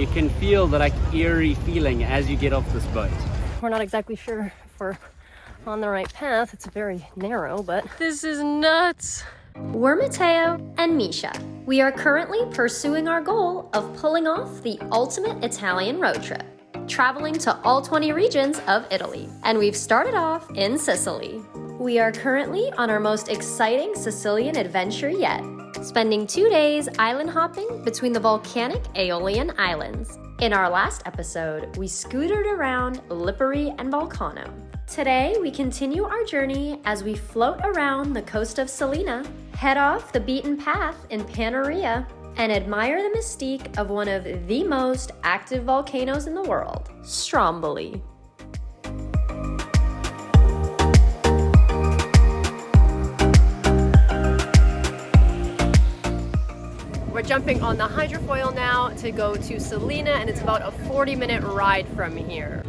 you can feel the like eerie feeling as you get off this boat. We're not exactly sure if we're on the right path. It's very narrow, but this is nuts. We're Matteo and Misha. We are currently pursuing our goal of pulling off the ultimate Italian road trip, traveling to all 20 regions of Italy. And we've started off in Sicily. We are currently on our most exciting Sicilian adventure yet, spending 2 days island hopping between the volcanic Aeolian Islands. In our last episode, we scootered around Lipari and Vulcano. Today, we continue our journey as we float around the coast of Salina, head off the beaten path in Panarea, and admire the mystique of one of the most active volcanoes in the world, Stromboli. We're jumping on the hydrofoil now to go to Salina, and it's about a 40-minute ride from here.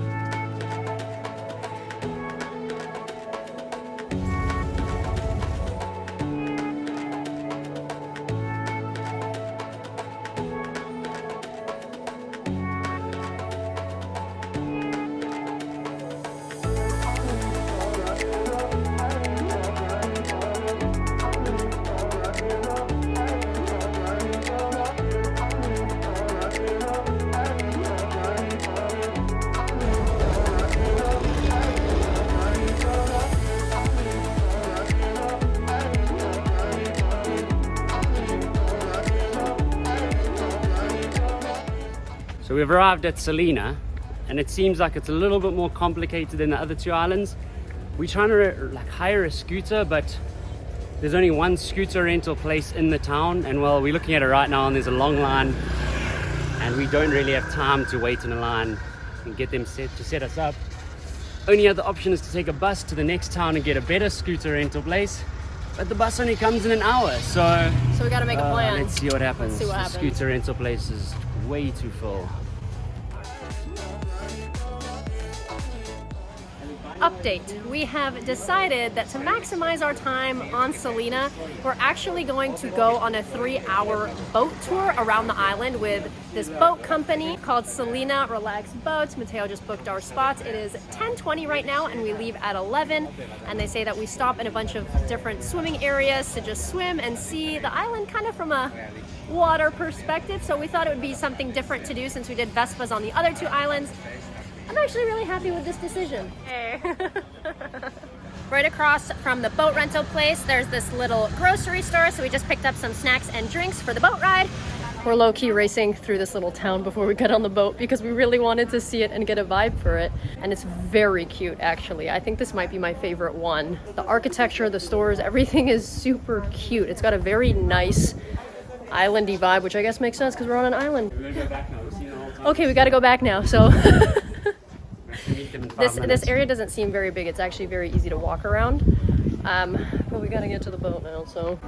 So we've arrived at Salina, and it seems like it's a little bit more complicated than the other two islands. We're trying to like hire a scooter, but there's only one scooter rental place in the town, and well, we're looking at it right now and there's a long line, and we don't really have time to wait in a line and get them to set us up. Only other option is to take a bus to the next town and get a better scooter rental place, but the bus only comes in an hour, so we gotta make a plan. Let's see what happens. Let's see what happens. The scooter rental place is way too full. Update. We have decided that to maximize our time on Salina, we're actually going to go on a 3-hour boat tour around the island with this boat company called Salina Relaxed Boats. Matteo just booked our spots. It is 10:20 right now, and we leave at 11, and they say that we stop in a bunch of different swimming areas to just swim and see the island kind of from a water perspective. So we thought it would be something different to do since we did Vespas on the other two islands. I'm actually really happy with this decision. Hey. Right across from the boat rental place, there's this little grocery store, so we just picked up some snacks and drinks for the boat ride. We're low-key racing through this little town before we get on the boat because we really wanted to see it and get a vibe for it. And it's very cute, actually. I think this might be my favorite one. The architecture, the stores, everything is super cute. It's got a very nice islandy vibe, which I guess makes sense because we're on an island. We're gonna go back now. We've seen the whole time. Okay, we gotta go back now, so. This This area doesn't seem very big. It's actually very easy to walk around. But we gotta get to the boat now, so.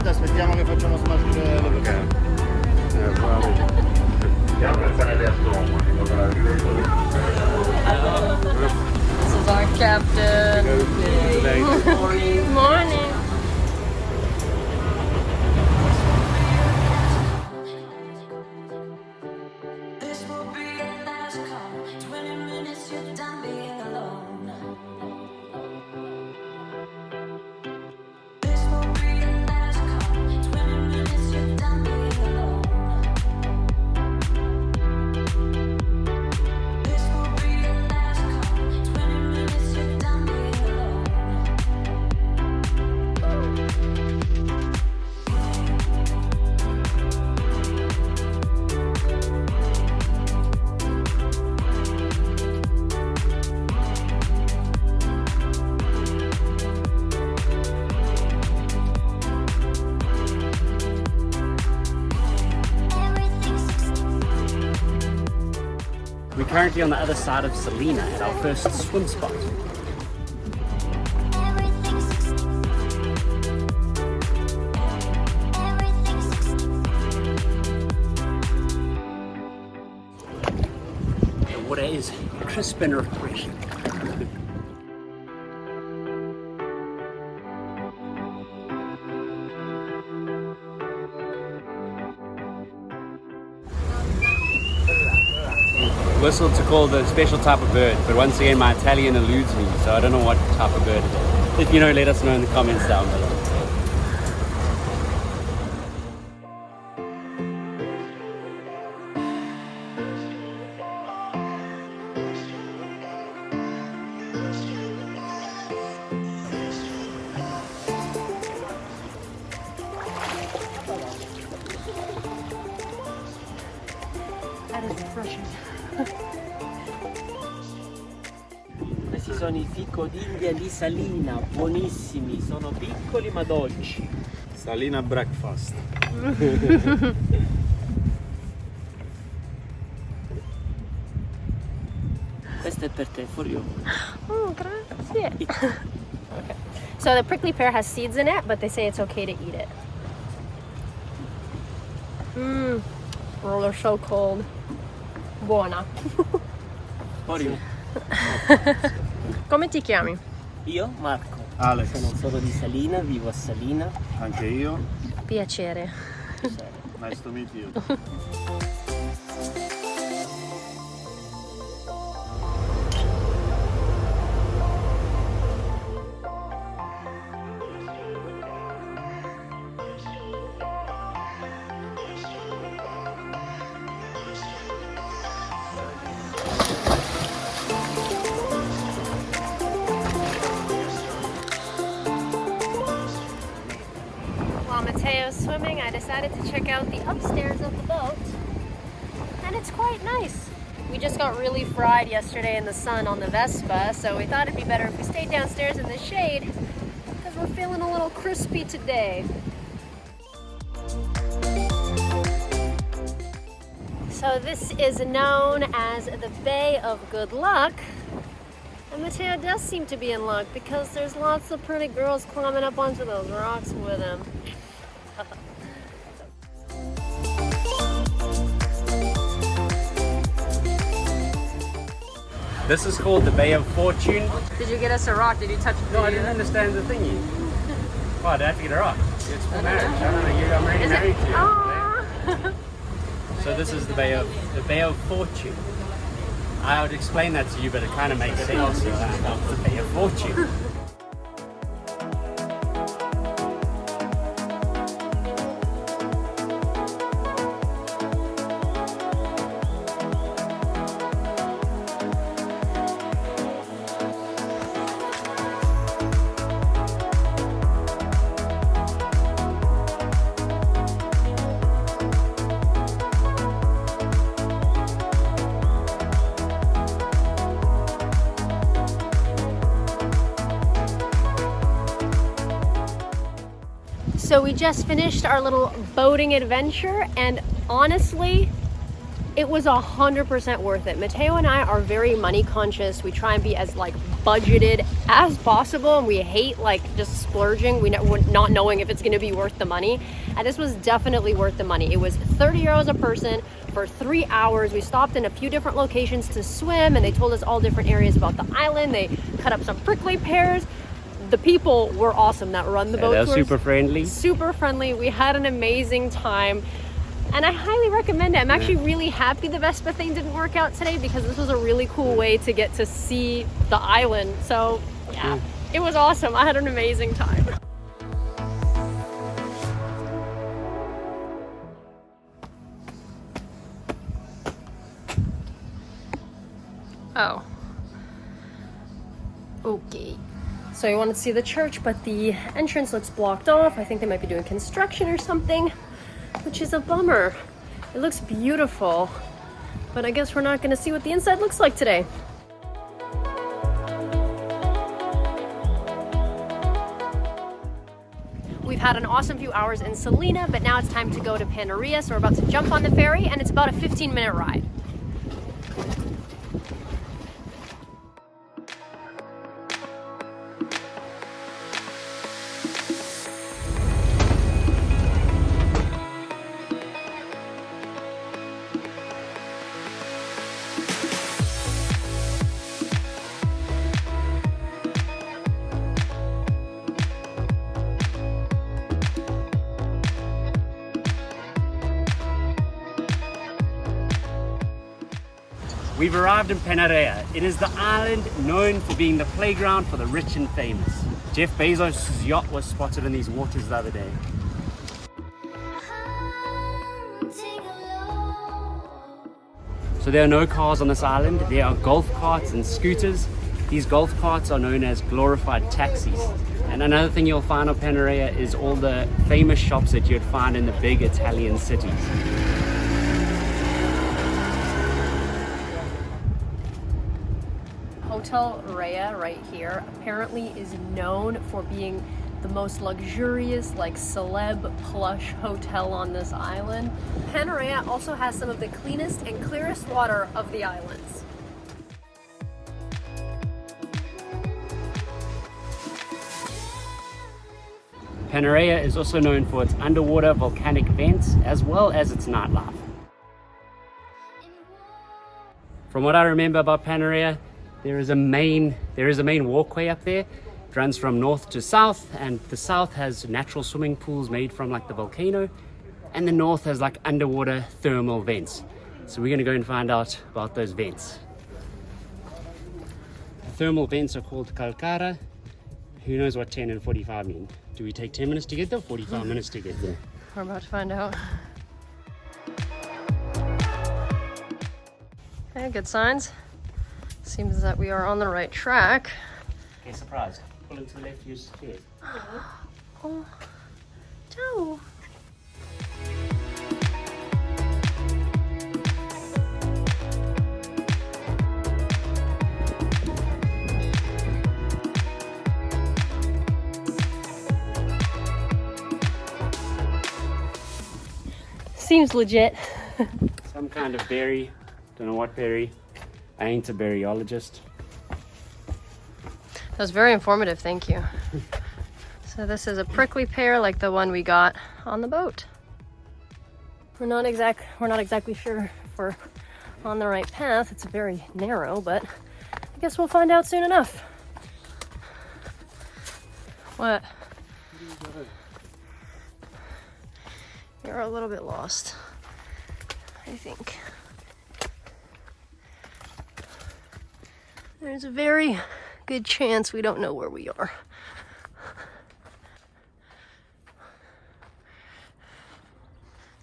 Aspettiamo che facciano smash le vocali. This is our captain. Good morning. We're currently on the other side of Salina at our first swim spot. is crisp and refreshing. Whistled to call the special type of bird, but once again my Italian eludes me, so I don't know what type of bird it is. If you know, let us know in the comments down below. That is refreshing. Questi sono I fico d'India di Salina, buonissimi, sono piccoli ma dolci. Salina breakfast. Questo è per te, for you. Oh, grazie. Okay. So the prickly pear has seeds in it, but they say it's okay to eat it. Mmm. Oh, they're so cold. Buona. For you. Come ti chiami? Io, Marco. Alex, Sono di Salina, vivo a Salina. anche io. Piacere. Nice to meet you. While Matteo's swimming, I decided to check out the upstairs of the boat, and it's quite nice. We just got really fried yesterday in the sun on the Vespa, so we thought it'd be better if we stayed downstairs in the shade, because we're feeling a little crispy today. So this is known as the Bay of Good Luck. And Matteo does seem to be in luck because there's lots of pretty girls climbing up onto those rocks with him. This is called the Bay of Fortune. Did you get us a rock? Did you touch it? No, I didn't understand the thingy. Well, I have to get a rock. It's for marriage. I don't know, I'm already married to you. Aww. So this is the Bay of Fortune. I would explain that to you, but it kind of makes sense. So that's the Bay of Fortune. So we just finished our little boating adventure, and honestly, it was 100% worth it. Matteo and I are very money conscious. We try and be as like budgeted as possible, and we hate like just splurging. We're not knowing if it's going to be worth the money. And this was definitely worth the money. It was 30 euros a person for 3 hours. We stopped in a few different locations to swim, and they told us all different areas about the island. They cut up some prickly pears. The people were awesome that run the boat They're tours. super friendly. Super friendly. We had an amazing time, and I highly recommend it. I'm actually really happy the Vespa thing didn't work out today, because this was a really cool way to get to see the island. So yeah, it was awesome. I had an amazing time. Oh. Okay. So we wanted to see the church, but the entrance looks blocked off. I think they might be doing construction or something, which is a bummer. It looks beautiful, but I guess we're not gonna see what the inside looks like today. We've had an awesome few hours in Salina, but now it's time to go to Panarea, so we're about to jump on the ferry, and it's about a 15-minute ride. We've arrived in Panarea. It is the island known for being the playground for the rich and famous. Jeff Bezos' yacht was spotted in these waters the other day. So there are no cars on this island. There are golf carts and scooters. These golf carts are known as glorified taxis. And another thing you'll find on Panarea is all the famous shops that you'd find in the big Italian cities. Hotel Rhea right here apparently is known for being the most luxurious, like celeb plush hotel on this island. Panarea also has some of the cleanest and clearest water of the islands. Panarea is also known for its underwater volcanic vents as well as its nightlife. From what I remember about Panarea, there is a main walkway up there. It runs from north to south, and the south has natural swimming pools made from like the volcano, and the north has like underwater thermal vents. So we're gonna go and find out about those vents. The thermal vents are called calcara. Who knows what 10 and 45 mean? Do we take 10 minutes to get there or 45 minutes to get there? We're about to find out. Okay, good signs. Seems that we are on the right track. Okay, surprise. Pull into the left, use the stairs. Oh, no. Seems legit. Some kind of berry. Don't know what berry. I ain't a berryologist. That was very informative, thank you. So this is a prickly pear like the one we got on the boat. We're not exactly sure if we're on the right path. It's very narrow, but I guess we'll find out soon enough. What? You're a little bit lost, I think. There's a very good chance we don't know where we are.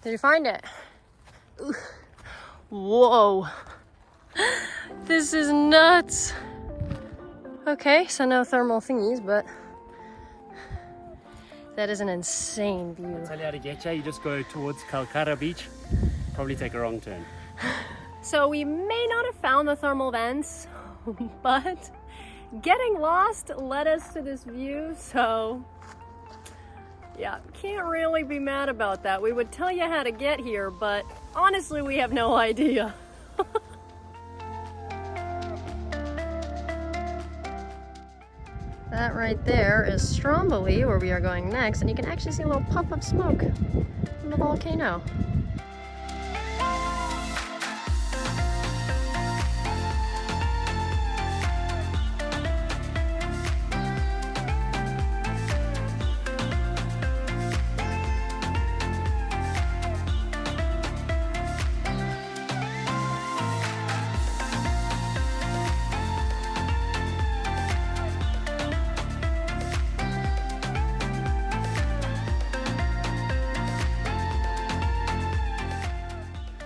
Did you find it? Ooh. Whoa. This is nuts. Okay, so no thermal thingies, but that is an insane view. I'll tell you how to get you. You just go towards Calcara Beach. Probably take a wrong turn. So we may not have found the thermal vents, but getting lost led us to this view, so yeah, can't really be mad about that. We would tell you how to get here, but honestly, we have no idea. That right there is Stromboli, where we are going next, and you can actually see a little puff of smoke from the volcano.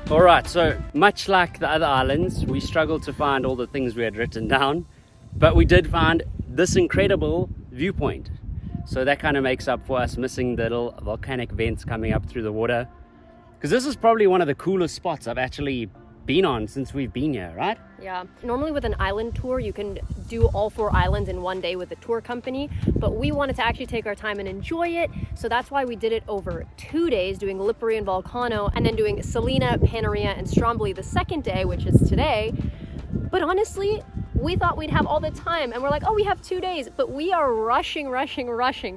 Alright, so much like the other islands, we struggled to find all the things we had written down, but we did find this incredible viewpoint. So that kind of makes up for us missing the little volcanic vents coming up through the water. Because this is probably one of the coolest spots I've actually been on since we've been here, right? Yeah, normally with an island tour, you can do all 4 islands in one day with the tour company, but we wanted to actually take our time and enjoy it, so that's why we did it over 2 days, doing Lipari and Vulcano, and then doing Salina, Panarea, and Stromboli the second day, which is today. But honestly, we thought we'd have all the time, and we're like, oh, we have 2 days, but we are rushing.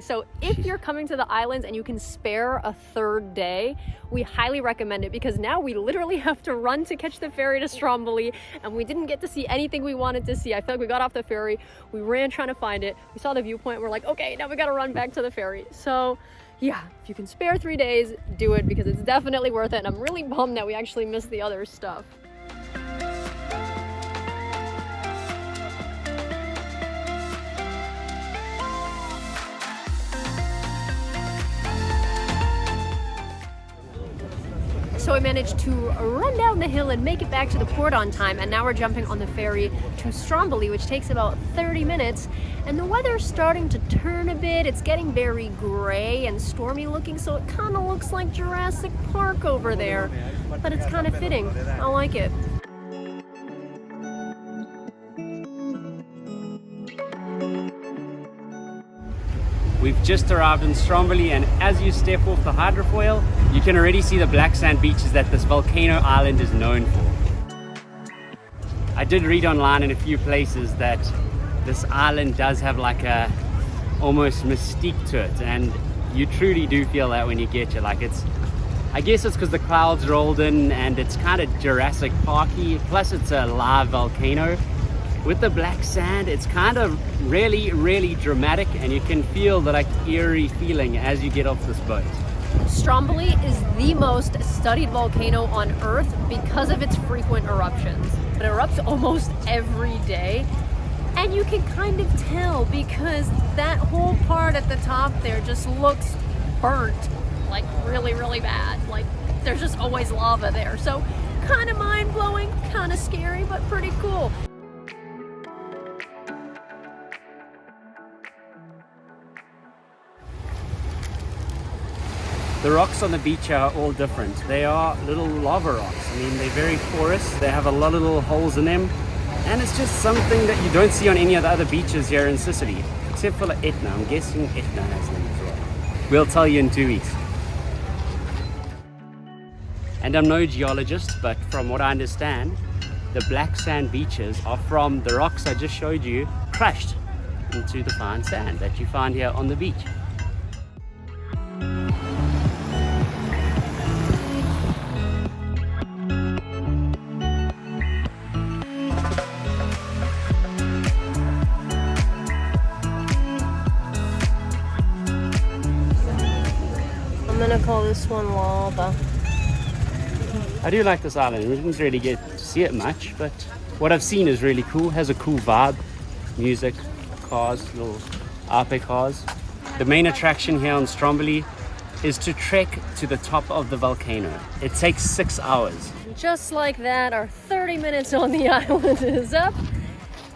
So if you're coming to the islands and you can spare a 3rd day, we highly recommend it, because now we literally have to run to catch the ferry to Stromboli, and we didn't get to see anything we wanted to see. I feel like we got off the ferry, we ran trying to find it, we saw the viewpoint, we're like, okay, now we gotta run back to the ferry. So yeah, if you can spare 3 days, do it, because it's definitely worth it, and I'm really bummed that we actually missed the other stuff. So we managed to run down the hill and make it back to the port on time, and now we're jumping on the ferry to Stromboli, which takes about 30 minutes. And the weather's starting to turn a bit. It's getting very gray and stormy looking, so it kind of looks like Jurassic Park over there. But it's kind of fitting. I like it. We've just arrived in Stromboli, and as you step off the hydrofoil, you can already see the black sand beaches that this volcano island is known for. I did read online in a few places that this island does have like a almost mystique to it, and you truly do feel that when you get here. Like, it's, I guess it's because the clouds rolled in and it's kind of Jurassic Parky, plus it's a live volcano. With the black sand, it's kind of really dramatic, and you can feel the like eerie feeling as you get off this boat. Stromboli is the most studied volcano on Earth because of its frequent eruptions. It erupts almost every day, and you can kind of tell because that whole part at the top there just looks burnt, like really bad. Like there's just always lava there. So kind of mind-blowing, kind of scary, but pretty cool. The rocks on the beach are all different. They are little lava rocks. I mean, they're very porous. They have a lot of little holes in them. And it's just something that you don't see on any of the other beaches here in Sicily, except for like Etna. I'm guessing Etna has them as well. We'll tell you in 2 weeks. And I'm no geologist, but from what I understand, the black sand beaches are from the rocks I just showed you, crushed into the fine sand that you find here on the beach. I'm gonna call this one lava. I do like this island. We didn't really get to see it much, but what I've seen is really cool. Has a cool vibe. Music, cars, little Ape cars. The main attraction here on Stromboli is to trek to the top of the volcano. It takes 6 hours. Just like that, our 30 minutes on the island is up.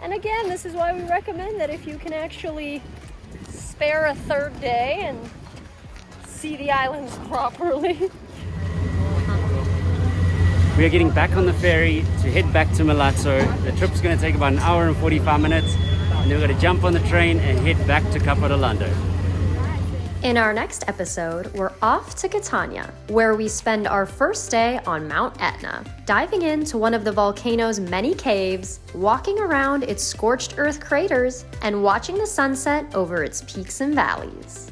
And again, this is why we recommend that if you can actually spare a third day and see the islands properly. We are getting back on the ferry to head back to Milazzo. The trip's going to take about 1 hour and 45 minutes, and then we're going to jump on the train and head back to Capodolando. In our next episode, we're off to Catania, where we spend our first day on Mount Etna, diving into one of the volcano's many caves, walking around its scorched earth craters, and watching the sunset over its peaks and valleys.